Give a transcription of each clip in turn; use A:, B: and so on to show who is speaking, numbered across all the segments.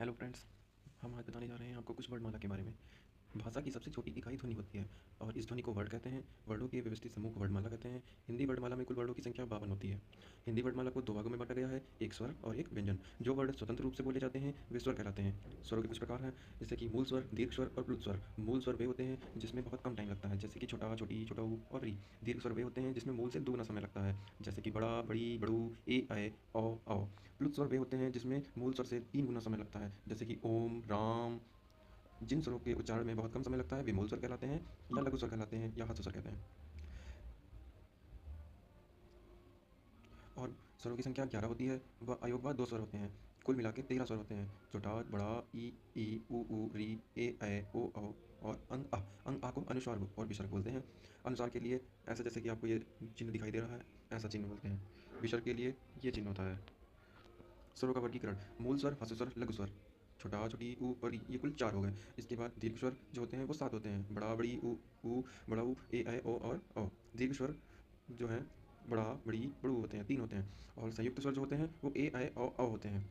A: Hello friends, हम आज बताने जा रहे हैं आपको कुछ वर्णमाला के बारे में। भाषा की सबसे छोटी इकाई ध्वनि होती है और इस ध्वनि को वर्ड कहते हैं। वर्डों के व्यवस्थित समूह को वर्णमाला कहते हैं। हिंदी वर्णमाला में कुल वर्डों की संख्या 52 होती है। हिंदी वर्णमाला को दो भागों में बांटा गया है, एक स्वर और एक व्यंजन। जो वर्ड स्वतंत्र रूप से बोले जाते हैं वे स्वर कहलाते हैं। स्वरों के कुछ प्रकार हैं, जैसे कि मूल स्वर, दीर्घ स्वर और प्लुत स्वर। मूल स्वर वे होते हैं जिसमें बहुत कम टाइम लगता है, जैसे कि छोटा, छोटी, छोटा ऊ और री। दीर्घ स्वर वे होते हैं जिसमें मूल से दुगुना समय लगता है, जैसे कि बड़ा, बड़ी, बड़ू, ए, ऐ, औ। प्लुत स्वर वे होते हैं जिसमें मूल स्वर से 3 गुना समय लगता है, जैसे कि ओम, राम। जिन स्वरों के उच्चारण में बहुत कम समय लगता है वे मूल स्वर कहलाते हैं या लघु स्वर कहलाते हैं या हास्य स्वर कहते हैं। और स्वरों की संख्या 11 होती है। वह अयोग व दो स्वर होते हैं। कुल मिला के 13 स्वर होते हैं। छोटा, बड़ा, ई, ऊ, री, ए, ऐ, ओ, औ और अंग आ। अंग आ को अनुस्वार और विसर्ग बोलते हैं। अनुस्वार के लिए ऐसा, जैसे कि आपको ये चिन्ह दिखाई दे रहा है, ऐसा चिन्ह बोलते हैं। विसर्ग के लिए ये चिन्ह होता है। स्वरों का वर्गीकरण: मूल स्वर, हास्य स्वर, लघु स्वर। छोटा, छोटी, ऊ और ई, ये कुल 4 हो गए। इसके बाद दीर्घ स्वर जो होते हैं वो 7 होते हैं। बड़ा, बड़ी, ऊ, बड़ा ऊ, ए, ऐ, ओ और औ। दीर्घ स्वर जो हैं बड़ा, बड़ी, बड़ू होते हैं, 3 होते हैं। और संयुक्त स्वर जो होते हैं वो ए, ऐ, औ होते हैं।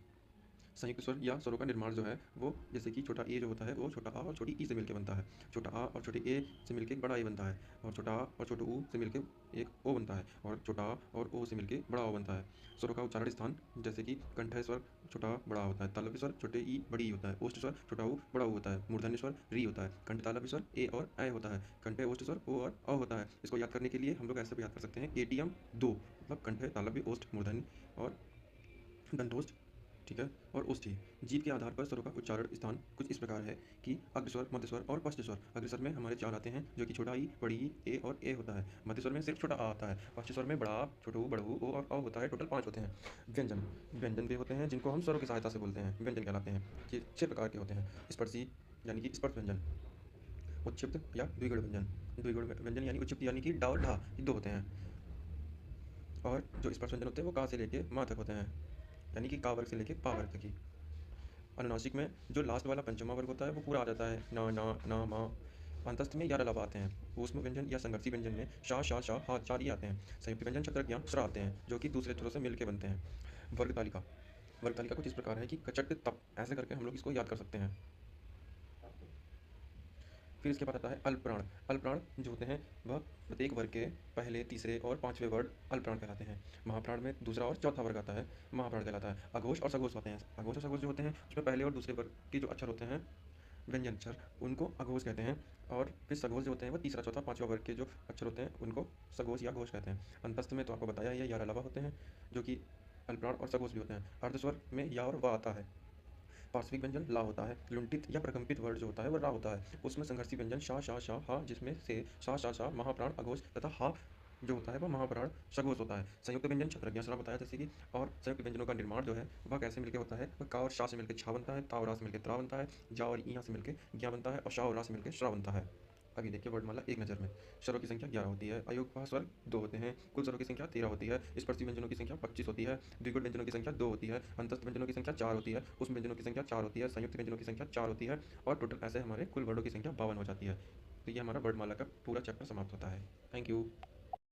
A: संयुक्त स्वर या स्वरों का निर्माण जो है वो, जैसे कि छोटा ए जो होता है वो छोटा आ और छोटी ई से मिलकर बनता है। छोटा आ और छोटे ए से मिलकर बड़ा ए बनता है। और छोटा आ और छोटे ऊ से मिलकर एक ओ बनता है। और छोटा आ और ओ से मिलकर बड़ा ओ बनता है। स्वरों का उच्चारण स्थान, जैसे कि कंठ स्वर छोटा बड़ा होता है, तालव्य स्वर छोटे ई बड़ी होता है, ओष्ठ स्वर छोटा ऊ बड़ा ऊ होता है, मूर्धन्य स्वर री होता है, कंठ तालव्य स्वर ए और ऐ होता है, कंठ ओष्ठ स्वर ओ और औ होता है। इसको याद करने के लिए हम लोग ऐसे भी याद कर सकते हैं, एटीएम 2, मतलब कंठ, तालव्य, ओष्ठ, मूर्धन्य और दंतोष्ठ, ठीक है, और ओष्ठी। जीभ के आधार पर स्वरों का उच्चारण स्थान कुछ इस प्रकार है कि अग्रस्वर, मध्यस्वर और पश्चस्वर। अग्रस्वर में हमारे 4 आते हैं, जो कि छोटा ई, बड़ी ई, ए और ए होता है। मध्यस्वर में सिर्फ छोटा आ आता है। पश्चस्वर में बड़ा आ, छोटा ऊ, बड़ा ऊ, ओ और औ होता है। टोटल 5 होते हैं। व्यंजन: व्यंजन वे होते हैं जिनको हम स्वरों की सहायता से बोलते हैं, व्यंजन कहलाते हैं। ये 6 प्रकार के होते हैं। स्पर्शी यानी कि स्पर्श व्यंजन, उच्छिप्त या द्विगुण व्यंजन। द्विगुण व्यंजन यानी उच्छिप्त यानी कि डा और ढा, ये 2 होते हैं। और जो स्पर्श व्यंजन होते हैं वो का से लेके माँ तक होते हैं, यानी कि का वर्ग से लेके पा वर्ग तक की। अनुनासिक में जो लास्ट वाला पंचमा वर्ग होता है वो पूरा आ जाता है, ना, ना, मा। अंतस्थ में 11 लव आते हैं। ऊष्म व्यंजन या संघर्षी व्यंजन में शा, शा, शा, हा, 4 ही आते हैं। संयुक्त व्यंजन छत्रज्ञ श्रा आते हैं, जो कि दूसरे अक्षरों से मिलकर बनते हैं। वर्ग तालिका: वर्ग तालिका कुछ इस प्रकार है कि कचट तप, ऐसे करके हम लोग इसको याद कर सकते हैं। फिर इसके बाद आता है अल्पप्राण। अल्पप्राण जो होते हैं वह प्रत्येक वर्ग के पहले, तीसरे और पांचवें वर्ड अल्पप्राण कहलाते हैं। महाप्राण में दूसरा और चौथा वर्ग आता है, महाप्राण कहलाता है। अघोष और सघोष होते हैं। अघोष और सघोष जो होते हैं उसमें पहले और दूसरे वर्ग के जो अक्षर होते हैं, व्यंजन अक्षर, उनको अघोष कहते हैं। और फिर सघोष जो होते हैं वो तीसरा, चौथा, पांचवा वर्ग के जो अक्षर होते हैं उनको सघोष या घोष कहते हैं। अंतस्थ में तो आपको बताया ही है, 11 अलावा होते हैं, जो कि अल्पप्राण और सघोष भी होते हैं। अर्धस्वर में या और वा आता है। पार्श्विक व्यंजन ला होता है। लुंठित या प्रकंपित वर्ड जो होता है वो रा होता है। उसमें संघर्षी व्यंजन शा, शा, शा, हा, जिसमें से शा, शा, शा महाप्राण अघोष तथा हा जो होता है वह महाप्राण सघोष होता है। संयुक्त व्यंजन छत्रज्ञ श्रा बताया जैसे कि। और संयुक्त व्यंजनों का निर्माण जो है वह कैसे मिलकर होता है, वह का और शा से मिलकर छा बनता है, ता और रा से मिलकर त्रा बनता है, जा और ई से मिलकर ज्ञा बनता है और शा और रा से मिलकर श्रा बनता है। अभी देखिए वर्णमाला एक नज़र में। स्वरों की संख्या 11 होती है। अयोगवाह स्वर 2 होते हैं। कुल स्वरों की संख्या 13 होती है। स्पर्शी व्यंजनों की संख्या 25 होती है। द्विगुण व्यंजनों की संख्या 2 होती है। अंतस्थ व्यंजनों की संख्या 4 होती है। उष्म व्यंजनों की संख्या 4 होती है। संयुक्त व्यंजनों की संख्या 4 होती है। और टोटल ऐसे हमारे कुल वर्डों की संख्या 52 हो जाती है। तो ये हमारा वर्णमाला का पूरा चैप्टर समाप्त होता है। Thank you.